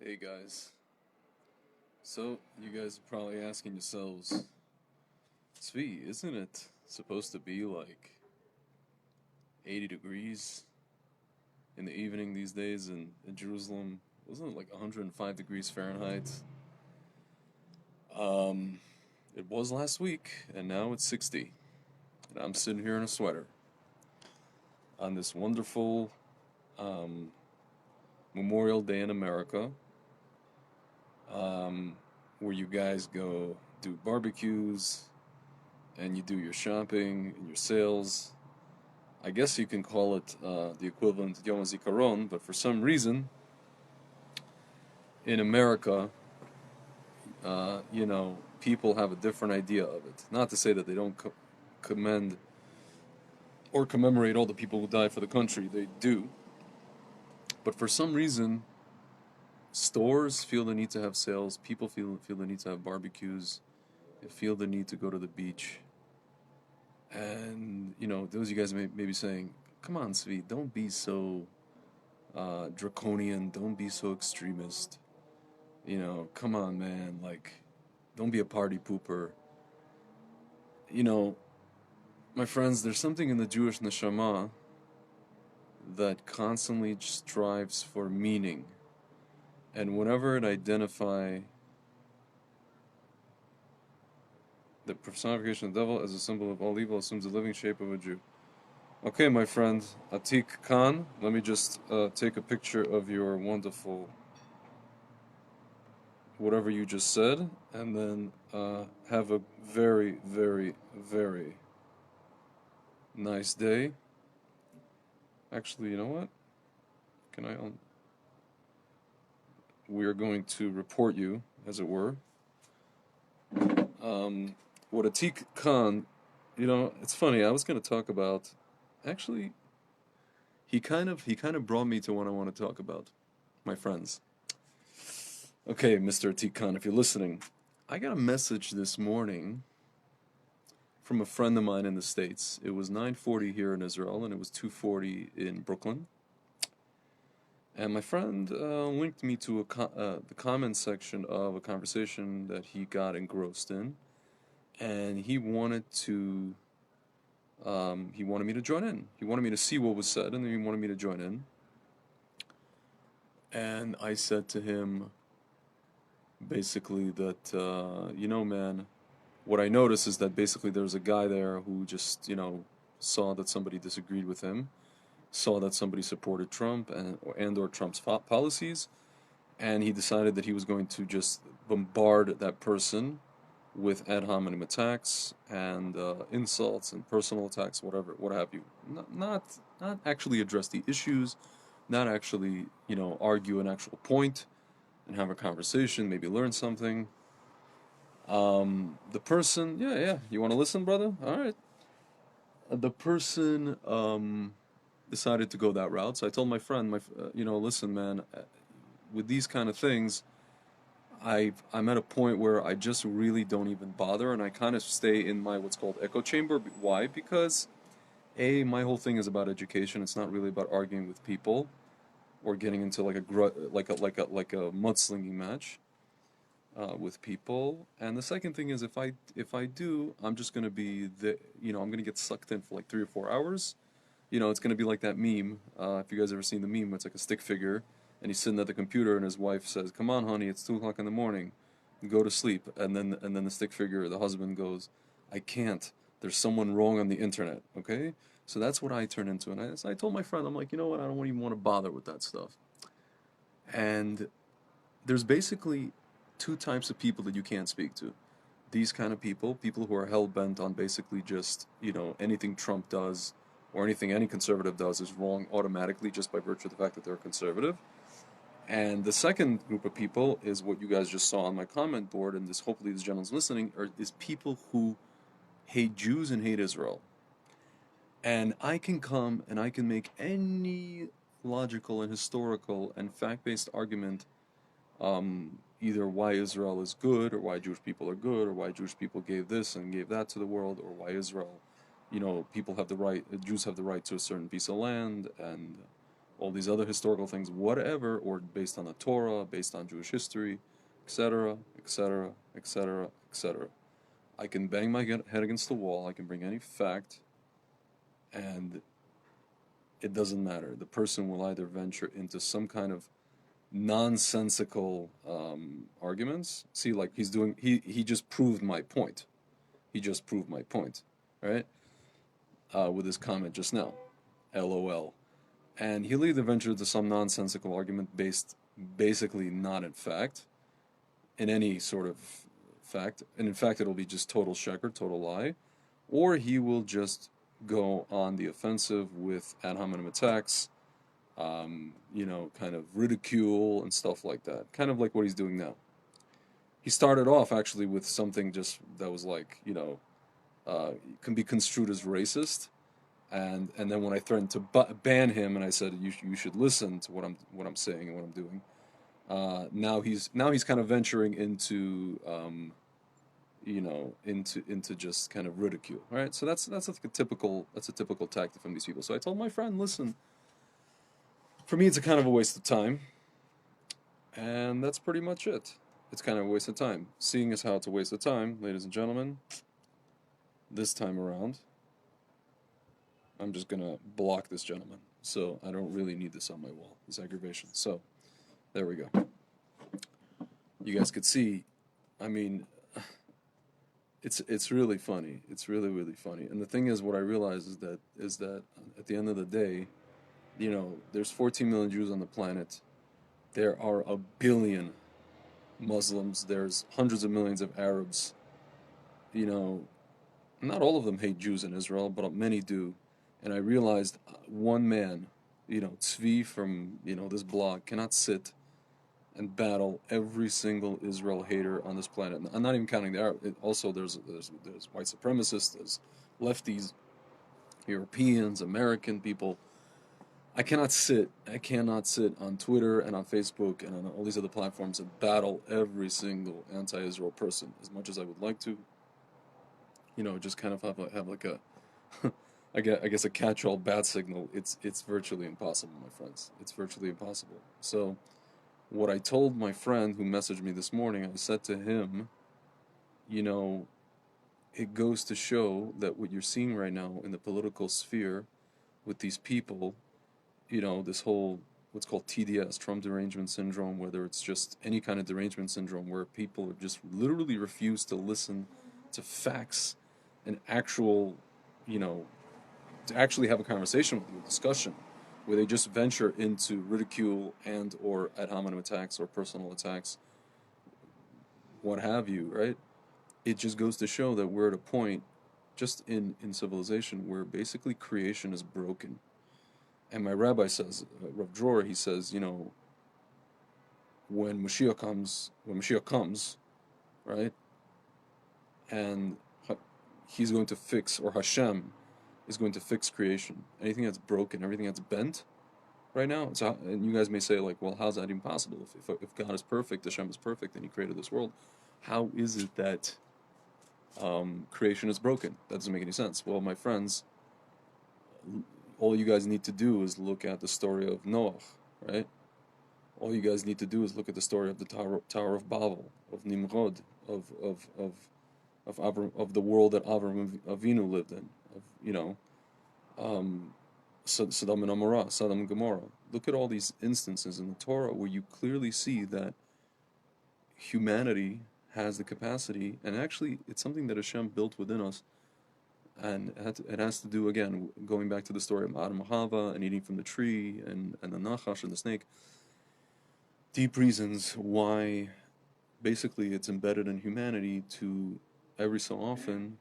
Hey guys, so you guys are probably asking yourselves, Svi, isn't it supposed to be like 80 degrees in the evening these days in Jerusalem? Wasn't it like 105 degrees Fahrenheit? Um, it was last week, and now it's 60. And I'm sitting here in a sweater on this wonderful um, Memorial Day in America, um, where you guys go do barbecues and you do your shopping and your sales. I guess you can call it the equivalent of Yom HaZikaron, but for some reason in America, people have a different idea of it. Not to say that they don't commend or commemorate all the people who died for the country, they do. But for some reason, stores feel the need to have sales, people feel the need to have barbecues, they feel the need to go to the beach. And, those of you guys may be saying, come on, Svi, don't be so draconian, don't be so extremist. Come on, man. Like, don't be a party pooper. You know, my friends, there's something in the Jewish neshama that constantly strives for meaning. And whenever it identify the personification of the devil as a symbol of all evil, assumes the living shape of a Jew. Okay, my friend, Atik Khan, let me just take a picture of your wonderful whatever you just said, and then have a very, very, very nice day. Actually, you know what? Can I? We are going to report you, as it were. Um, what Atik Khan, it's funny. I was going to talk about. Actually, he kind of brought me to what I want to talk about. My friends. Okay, Mr. Atik Khan, if you're listening, I got a message this morning from a friend of mine in the States. It was 9:40 here in Israel, and it was 2:40 in Brooklyn. And my friend linked me to the comment section of a conversation that he got engrossed in, and he wanted me to join in. He wanted me to see what was said, and then he wanted me to join in. And I said to him, basically that man, what I noticed is that basically there was a guy there who just saw that somebody disagreed with him, saw that somebody supported Trump and or Trump's policies, and he decided that he was going to just bombard that person with ad hominem attacks and insults and personal attacks, whatever, what have you. Not actually address the issues, not actually argue an actual point and have a conversation, maybe learn something. The person, yeah, you want to listen, brother? All right. The person decided to go that route, so I told my friend, listen, man, with these kind of things, I'm at a point where I just really don't even bother, and I kind of stay in my what's called echo chamber. Why? Because my whole thing is about education. It's not really about arguing with people or getting into like a mudslinging match with people. And the second thing is, if I do, I'm just gonna be I'm gonna get sucked in for like 3 or 4 hours. It's gonna be like that meme. If you guys ever seen the meme, it's like a stick figure, and he's sitting at the computer, and his wife says, "Come on, honey, it's 2 o'clock in the morning, go to sleep." And then the stick figure, the husband goes, "I can't. There's someone wrong on the internet." Okay, so that's what I turn into, and I told my friend, I'm like, you know what? I don't even want to bother with that stuff. And there's basically two types of people that you can't speak to. These kind of people who are hell bent on basically just, anything Trump does or anything any conservative does is wrong automatically just by virtue of the fact that they're conservative. And the second group of people is what you guys just saw on my comment board, and hopefully this gentleman's listening, is people who hate Jews and hate Israel. And I can come and I can make any logical and historical and fact-based argument, either why Israel is good or why Jewish people are good or why Jewish people gave this and gave that to the world, or why Israel, people have the right, Jews have the right to a certain piece of land, and all these other historical things, whatever, or based on the Torah, based on Jewish history, etc., etc., etc., etc. I can bang my head against the wall, I can bring any fact, and it doesn't matter. The person will either venture into some kind of nonsensical arguments. See, like he's doing, he just proved my point. He just proved my point, right? With his comment just now, LOL. And he'll either venture into some nonsensical argument based basically not in fact, in any sort of fact, and in fact it'll be just total sheker, total lie, or he will just go on the offensive with ad hominem attacks, kind of ridicule and stuff like that. Kind of like what he's doing now. He started off actually with something just that was like, can be construed as racist, and then when I threatened to ban him, and I said you should listen to what I'm saying and what I'm doing. Now he's kind of venturing into into just kind of ridicule, right? So that's like a typical tactic from these people. So I told my friend, listen, for me it's a kind of a waste of time, and that's pretty much it. It's kind of a waste of time. Seeing as how it's a waste of time, ladies and gentlemen, this time around, I'm just gonna block this gentleman. So I don't really need this on my wall, this aggravation. So there we go. You guys could see, I mean, it's really funny. It's really, really funny. And the thing is, what I realize is that at the end of the day, there's 14 million Jews on the planet. There are a billion Muslims. There's hundreds of millions of Arabs. Not all of them hate Jews in Israel, but many do. And I realized one man, Tzvi from, this blog, cannot sit and battle every single Israel hater on this planet. I'm not even counting the Arab. Also, there's white supremacists, there's lefties, Europeans, American people. I cannot sit on Twitter and on Facebook and on all these other platforms and battle every single anti-Israel person as much as I would like to. Just kind of have like a, I guess a catch-all bat signal. It's virtually impossible, my friends. It's virtually impossible. So, what I told my friend who messaged me this morning, I said to him, it goes to show that what you're seeing right now in the political sphere with these people, this whole what's called TDS, Trump derangement syndrome, whether it's just any kind of derangement syndrome where people just literally refuse to listen to facts and actual, to actually have a conversation with you, a discussion, where they just venture into ridicule and or ad hominem attacks or personal attacks, what have you, right? It just goes to show that we're at a point, just in civilization, where basically creation is broken. And my rabbi says, Rav Dror, he says, when Mashiach comes, right, and he's going to fix, or Hashem is going to fix creation. Anything that's broken, everything that's bent right now. So, and you guys may say, like, well, how's that even possible? If God is perfect, Hashem is perfect, and He created this world, how is it that creation is broken? That doesn't make any sense. Well, my friends, all you guys need to do is look at the story of Noah, right? All you guys need to do is look at the story of the Tower of Babel, of Nimrod, of the world that Avram Avinu lived in, Sodom and Gomorrah. Look at all these instances in the Torah where you clearly see that humanity has the capacity, and actually it's something that Hashem built within us, and it has to do, again, going back to the story of Adam and Hava and eating from the tree and the Nachash and the snake. Deep reasons why basically it's embedded in humanity to every so often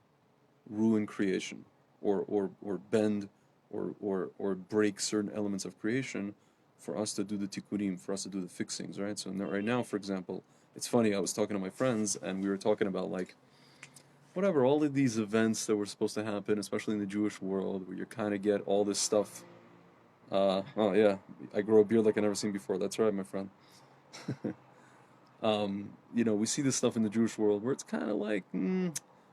ruin creation or bend or break certain elements of creation for us to do the tikkunim, for us to do the fixings, right? So right now, for example, it's funny, I was talking to my friends and we were talking about, like, whatever, all of these events that were supposed to happen, especially in the Jewish world, where you kind of get all this stuff. Oh yeah, I grow a beard like I've never seen before. That's right, my friend. We see this stuff in the Jewish world where it's kind of like,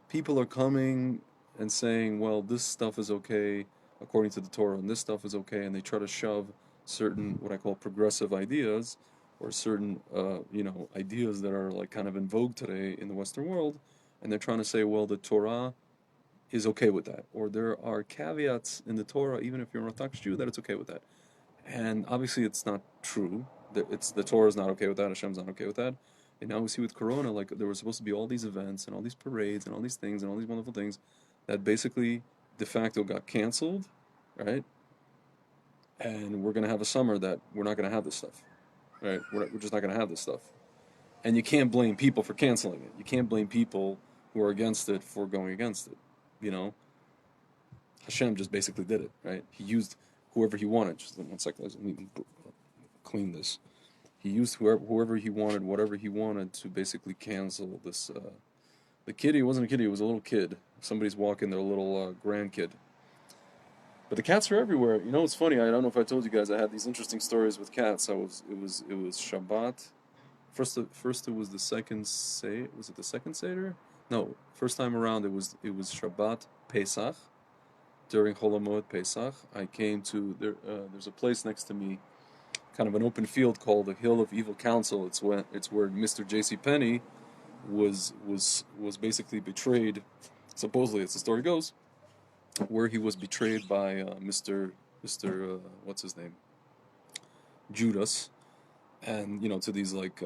people are coming and saying, well, this stuff is okay according to the Torah, and this stuff is okay, and they try to shove certain what I call progressive ideas, or certain ideas that are like kind of in vogue today in the Western world, and they're trying to say, well, the Torah is okay with that, or there are caveats in the Torah, even if you're an Orthodox Jew, that it's okay with that. And obviously, it's not true. The Torah is not okay with that. Hashem's not okay with that. And now we see with Corona, like there were supposed to be all these events and all these parades and all these things and all these wonderful things that basically de facto got canceled, right? And we're gonna have a summer that we're not gonna have this stuff, right? We're just not gonna have this stuff. And you can't blame people for canceling it. You can't blame people who are against it for going against it. You know, Hashem just basically did it, right? He used whoever he wanted. Just one second, let me clean this. He used whoever he wanted, whatever he wanted, to basically cancel this. The kid, he wasn't a kid, he was a little kid. Somebody's walking their little grandkid. But the cats are everywhere. You know, it's funny. I don't know if I told you guys. I had these interesting stories with cats. It was Shabbat. First it was the second say. Was it the second seder? No, first time around it was Shabbat Pesach. During Chol Hamoed Pesach, I came to there. There's a place next to me, kind of an open field called the Hill of Evil Counsel. It's where Mr. J.C. Penney was basically betrayed. Supposedly, as the story goes, where he was betrayed by Mr. What's his name, Judas, and to these like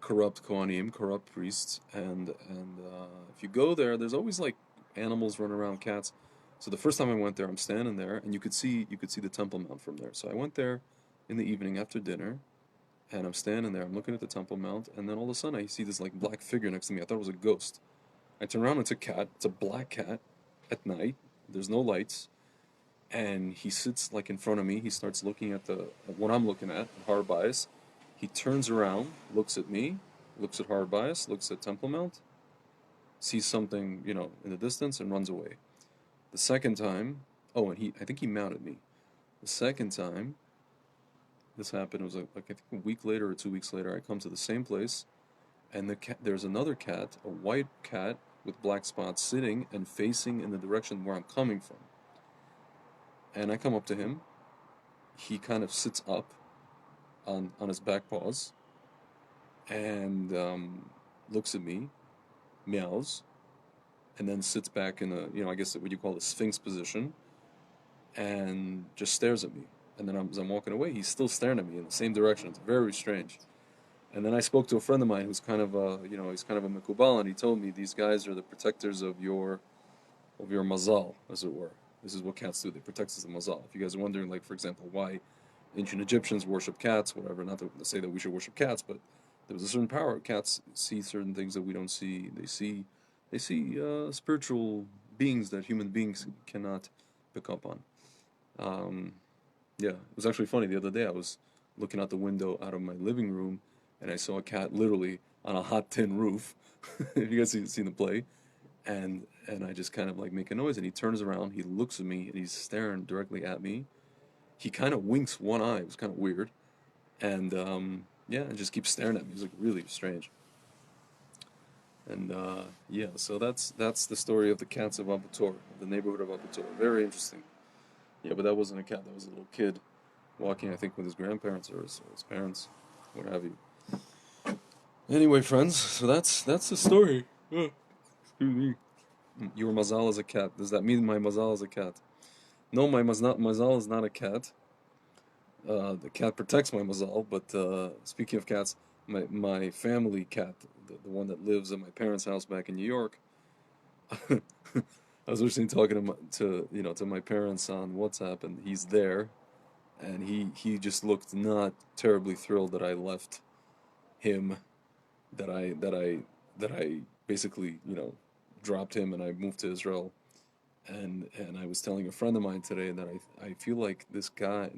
corrupt Kohanim, corrupt priests, and if you go there, there's always like animals running around, cats. So the first time I went there, I'm standing there, and you could see the Temple Mount from there. So I went there in the evening after dinner, and I'm standing there, I'm looking at the Temple Mount, and then all of a sudden I see this like black figure next to me. I thought it was a ghost. I turn around, it's a cat. It's a black cat at night. There's no lights, and he sits like in front of me. He starts looking at what I'm looking at, Har Bayis. He turns around, looks at me, looks at Har Bayis, looks at Temple Mount, sees something, in the distance, and runs away. The second time, and I think he mounted me. The second time this happened, it was like I think a week later or 2 weeks later, I come to the same place, and there's another cat, a white cat with black spots, sitting and facing in the direction where I'm coming from. And I come up to him. He kind of sits up on his back paws and looks at me, meows, and then sits back in I guess what you call a sphinx position, and just stares at me. And then as I'm walking away, he's still staring at me in the same direction. It's very strange. And then I spoke to a friend of mine who's kind of he's kind of a Mekubal, and he told me these guys are the protectors of your mazal, as it were. This is what cats do. They protect us the mazal. If you guys are wondering, like, for example, why ancient Egyptians worship cats, whatever, not to say that we should worship cats, but there was a certain power. Cats see certain things that we don't see. They see spiritual beings that human beings cannot pick up on. Yeah, it was actually funny. The other day I was looking out the window out of my living room, and I saw a cat literally on a hot tin roof. If you guys seen the play, and I just kind of like make a noise, and he turns around, he looks at me, and he's staring directly at me. He kind of winks one eye. It was kind of weird, and and just keeps staring at me. It was like really strange. And yeah, so that's the story of the cats of Abu Tor, the neighborhood of Abu Tor. Very interesting. Yeah, but that wasn't a cat. That was a little kid walking, I think, with his grandparents or his parents, what have you. Anyway, friends, so that's the story. Excuse me. Your mazal is a cat. Does that mean my mazal is a cat? No, my mazal is not a cat. The cat protects my mazal, but speaking of cats, my family cat, the one that lives at my parents' house back in New York, I was recently talking to my parents on WhatsApp, and he's there, and he just looked not terribly thrilled that I left him, that I basically dropped him and I moved to Israel, and I was telling a friend of mine today that I feel like this cat,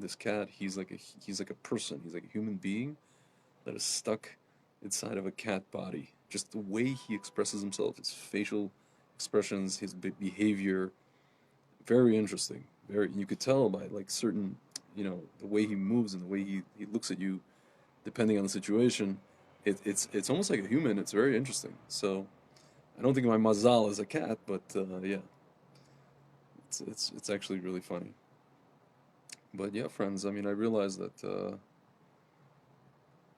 he's like a person, he's like a human being that is stuck inside of a cat body. Just the way he expresses himself, his facial expressions, his behavior, very interesting. You could tell by like certain, the way he moves and the way he looks at you, depending on the situation. It's almost like a human. It's very interesting. So I don't think my mazal is a cat, but yeah, it's actually really funny. But yeah, friends, I mean, I realize that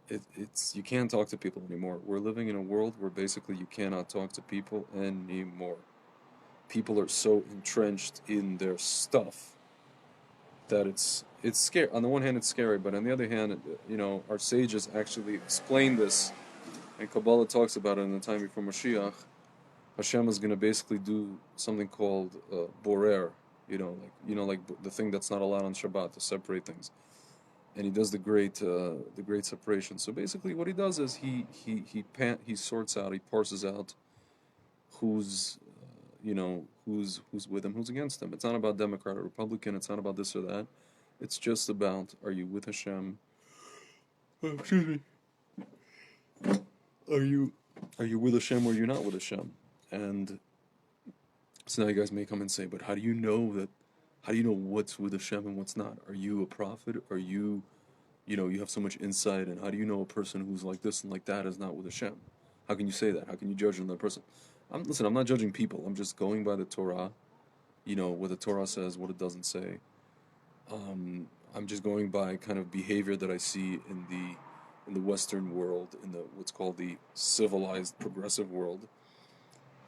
it's you can't talk to people anymore. We're living in a world where basically you cannot talk to people anymore. People are so entrenched in their stuff that it's scary. On the one hand, it's scary, but on the other hand, our sages actually explain this, and Kabbalah talks about it in the time before Mashiach. Hashem is going to basically do something called borer, like the thing that's not allowed on Shabbat to separate things, and he does the great separation. So basically, what he does is he sorts out, he parses out who's who's with him, who's against him. It's not about Democrat or Republican. It's not about this or that. It's just about, are you with Hashem? Oh, excuse me. Are you are you with Hashem or are you not with Hashem? And so now you guys may come and say, but how do you know that? How do you know what's with Hashem and what's not? Are you a prophet? Are you, you have so much insight? And how do you know a person who's like this and like that is not with Hashem? How can you say that? How can you judge another person? Listen, I'm not judging people. I'm just going by the Torah, what the Torah says, what it doesn't say. I'm just going by kind of behavior that I see in the Western world, in the what's called the civilized, progressive world,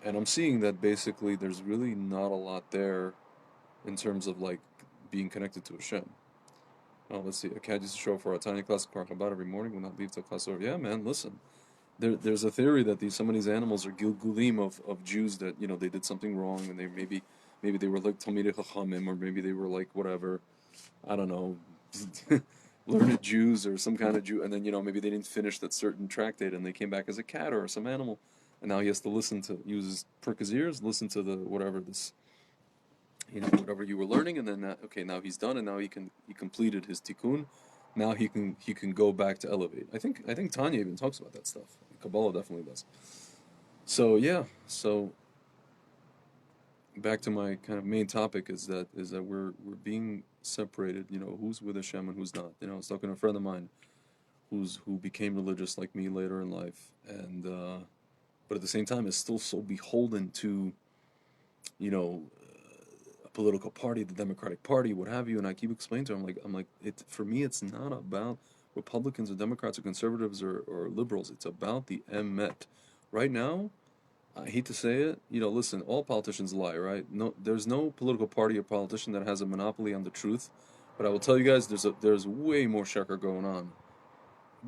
and I'm seeing that basically there's really not a lot there in terms of like being connected to Hashem. Oh, let's see. A cat used to show up for a tiny classic park about every morning. Will not leave till class over. Yeah, man. Listen, there's a theory that some of these animals are gilgulim of Jews that they did something wrong and they maybe they were like Talmidei Chachamim, or maybe they were like whatever, I don't know, learned Jews or some kind of Jew, and then maybe they didn't finish that certain tractate and they came back as a cat or some animal, and now he has to perk his ears, listen to the whatever this, whatever you were learning, and then okay, now he's done, and now he completed his tikkun. Now he can go back to elevate. I think Tanya even talks about that stuff. Kabbalah definitely does. So yeah, so back to my kind of main topic is that we're being separated. Who's with Hashem and who's not. I was talking to a friend of mine who became religious like me later in life, and but at the same time is still so beholden to you know a political party, the Democratic Party, what have you. And I keep explaining to him, I'm like, it for me, it's not about Republicans or Democrats or conservatives or liberals. It's about the emet. Right now, I hate to say it, listen, all politicians lie, right? No, there's no political party or politician that has a monopoly on the truth. But I will tell you guys, there's way more sheker going on,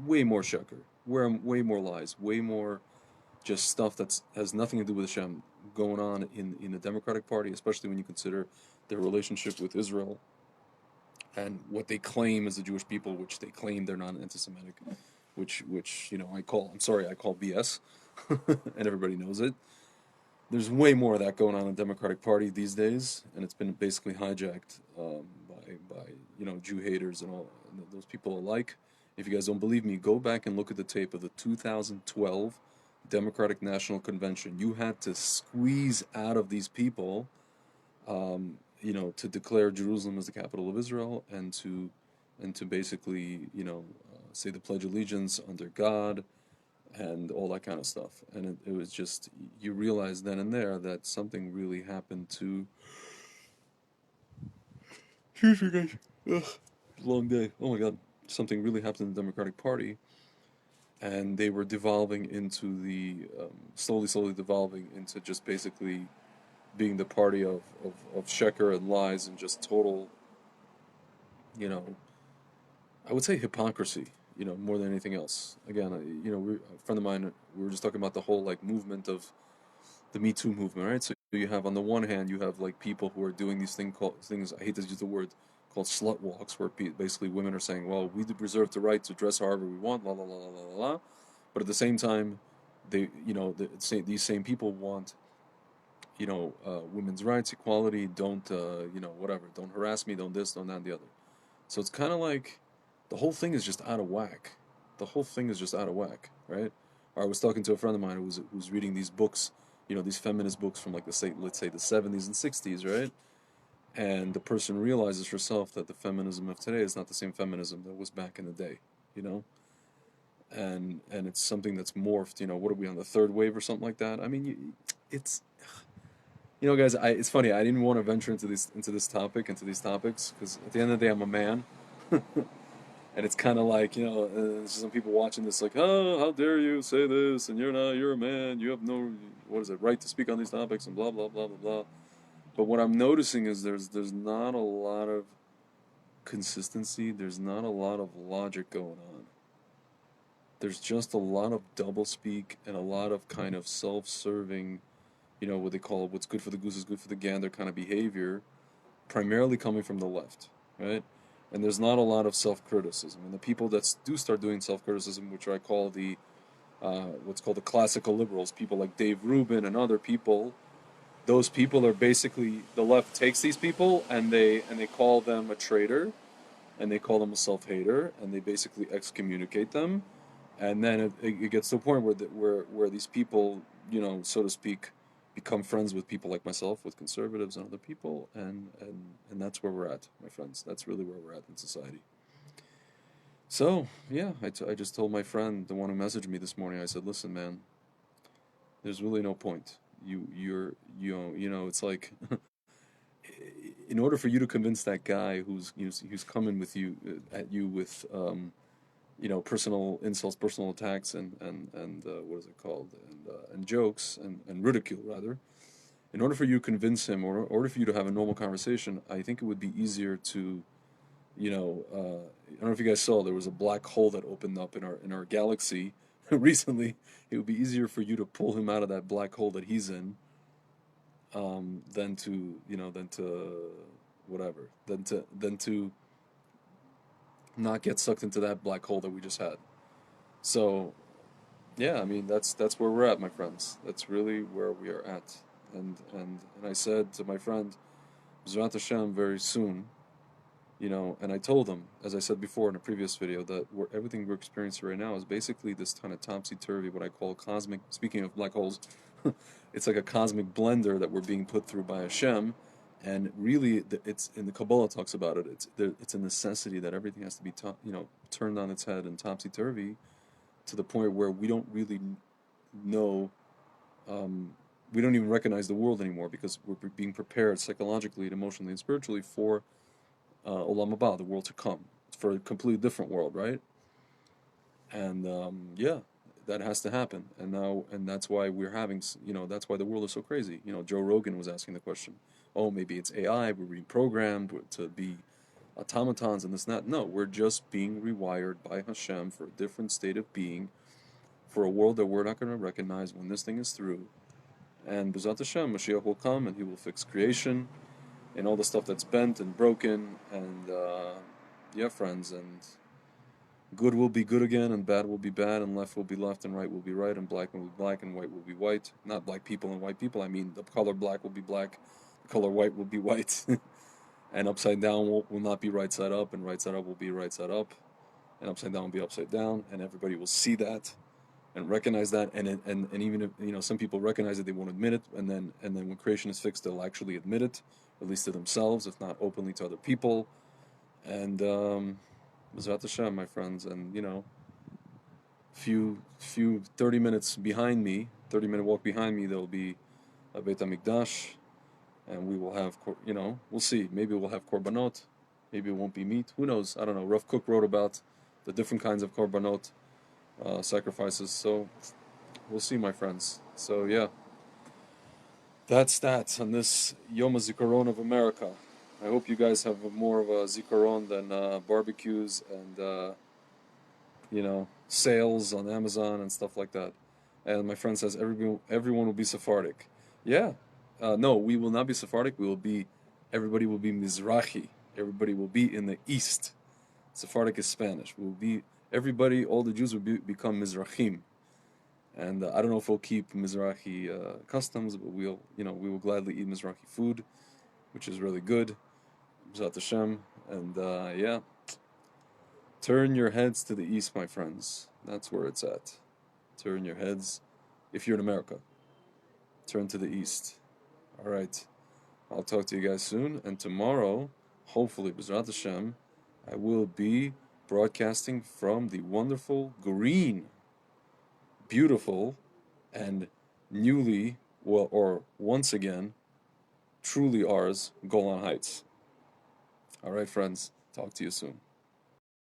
way more sheker, way more lies, way more just stuff that has nothing to do with Hashem going on in the Democratic Party, especially when you consider their relationship with Israel and what they claim as the Jewish people, which they claim they're not anti-Semitic, which I call BS, and everybody knows it. There's way more of that going on in the Democratic Party these days, and it's been basically hijacked by Jew haters and all and those people alike. If you guys don't believe me, go back and look at the tape of the 2012 Democratic National Convention. You had to squeeze out of these people, to declare Jerusalem as the capital of Israel and to basically say the Pledge of Allegiance under God and all that kind of stuff. And it was just, you realize then and there that something really happened to. Excuse me, guys. Ugh, long day. Oh my God. Something really happened in the Democratic Party, and they were devolving into slowly devolving into just basically being the party of sheker and lies and just total, you know, I would say hypocrisy, more than anything else. Again, a friend of mine, we were just talking about the whole like movement of the Me Too movement, right? So you have, on the one hand, you have like people who are doing these things. I hate to use the word, called slut walks, where basically women are saying, "Well, we reserve the right to dress however we want," la la la la la la. But at the same time, these same people want, women's rights, equality. Don't, whatever. Don't harass me. Don't this. Don't that. And the other. So it's kind of like the whole thing is just out of whack. The whole thing is just out of whack, right? Or I was talking to a friend of mine who's reading these books, these feminist books from like let's say the 70s and 60s, right? And the person realizes herself that the feminism of today is not the same feminism that was back in the day, you know? And it's something that's morphed, what are we on, the third wave or something like that? I mean, it's, You know, guys, it's funny. I didn't want to venture into these topics, because at the end of the day, I'm a man, and it's kind of like, there's some people watching this like, oh, how dare you say this, and you're a man, you have no, what is it, right to speak on these topics, and blah blah blah blah blah. But what I'm noticing is there's not a lot of consistency. There's not a lot of logic going on. There's just a lot of doublespeak and a lot of kind of self-serving, what they call what's good for the goose is good for the gander kind of behavior, primarily coming from the left, right? And there's not a lot of self-criticism. And the people that do start doing self-criticism, which I call the what's called the classical liberals, people like Dave Rubin and other people, those people are basically, the left takes these people and they call them a traitor, and they call them a self-hater, and they basically excommunicate them, and then it gets to a point where these people, so to speak, become friends with people like myself, with conservatives and other people, and that's where we're at, my friends. That's really where we're at in society. So yeah, I just told my friend, the one who messaged me this morning, I said, listen, man, there's really no point. It's like, in order for you to convince that guy who's coming with you at you with personal insults, personal attacks, and what is it called, and jokes and ridicule rather. In order for you to convince him, or in order for you to have a normal conversation, I think it would be easier to, I don't know if you guys saw, there was a black hole that opened up in our galaxy recently. It would be easier for you to pull him out of that black hole that he's in, than to whatever, than to not get sucked into that black hole that we just had. So yeah, I mean that's where we're at, my friends. That's really where we are at. And I said to my friend, Zrat Hashem, very soon, and I told him, as I said before in a previous video, that everything we're experiencing right now is basically this kind of topsy-turvy, what I call cosmic, speaking of black holes, it's like a cosmic blender that we're being put through by Hashem. And really, it's in the Kabbalah talks about it. It's a necessity that everything has to be turned on its head and topsy turvy, to the point where we don't really know, we don't even recognize the world anymore, because we're being prepared psychologically and emotionally and spiritually for Olam Haba, the world to come, for a completely different world, right? And yeah, that has to happen. And that's why we're having, that's why the world is so crazy. Joe Rogan was asking the question, oh, maybe it's AI, we're being programmed to be automatons and this and that. No, we're just being rewired by Hashem for a different state of being, for a world that we're not going to recognize when this thing is through. And B'ezrat Hashem, Mashiach will come and he will fix creation and all the stuff that's bent and broken. And yeah, friends, and good will be good again, and bad will be bad, and left will be left, and right will be right, and black will be black, and white will be white. Not black people and white people, I mean the color black will be black, the color white will be white. And upside down will not be right side up, and right side up will be right side up, and upside down will be upside down, and everybody will see that and recognize that. And even if some people recognize it, they won't admit it, and then when creation is fixed, they'll actually admit it, at least to themselves, if not openly to other people. And B'ezrat Hashem, my friends, and few 30 minutes behind me, 30-minute walk behind me, there'll be a Beit HaMikdash, and we will have, we'll see. Maybe we'll have korbanot, maybe it won't be meat. Who knows? I don't know. Rav Kook wrote about the different kinds of korbanot sacrifices, so we'll see, my friends. So yeah, that's that on this Yom HaZikaron of America. I hope you guys have more of a zikaron than barbecues and sales on Amazon and stuff like that. And my friend says everyone will be Sephardic. Yeah, no, we will not be Sephardic. Everybody will be Mizrahi. Everybody will be in the east. Sephardic is Spanish. All the Jews will become Mizrahim. And I don't know if we'll keep Mizrahi customs, but we will gladly eat Mizrahi food, which is really good. B'ezrat Hashem. And yeah, turn your heads to the east, my friends. That's where it's at. Turn your heads. If you're in America, turn to the east. All right. I'll talk to you guys soon. And tomorrow, hopefully, B'ezrat Hashem, I will be broadcasting from the wonderful, green, beautiful, and once again, truly ours, Golan Heights. All right, friends. Talk to you soon.